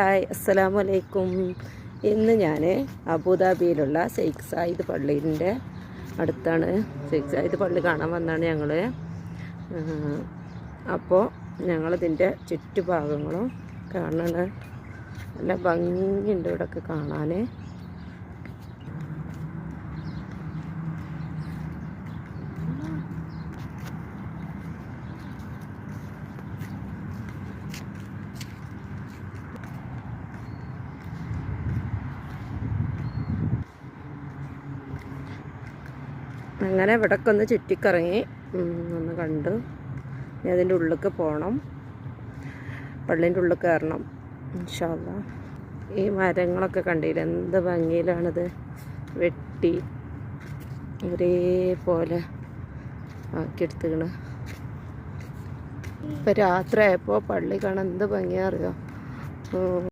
Hi, അസ്സലാമു അലൈക്കും. ഇന്ന് ഞാൻ അബുദാബിയിലുള്ള ഷെയ്ഖ് സായിദ് പള്ളീൻ്റെ അടുത്താണ്. ഷെയ്ഖ് സായിദ് പള്ളി കാണാൻ വന്നാണ് ഞങ്ങൾ. അപ്പോൾ ഞങ്ങളിതിൻ്റെ ചുറ്റുഭാഗങ്ങളും കാണണം. നല്ല ഭംഗിയുണ്ട് ഇവിടെയൊക്കെ കാണാൻ. അങ്ങനെ ഇവിടൊക്കെ ഒന്ന് ചുറ്റിക്കറങ്ങി ഒന്ന് കണ്ടു. ഇനി അതിൻ്റെ ഉള്ളിലേക്ക് പോകണം, പള്ളീൻ്റെ ഉള്ളിൽ കയറണം ഇൻഷാ അല്ലാ. ഈ മരങ്ങളൊക്കെ കണ്ടില്ല, എന്ത് ഭംഗിയിലാണിത് വെട്ടി ഒരേപോലെ ആക്കിയെടുത്തുകണ്. ഇപ്പം രാത്രി ആയപ്പോൾ പള്ളി കാണാൻ എന്ത് ഭംഗിയാ അറിയോ.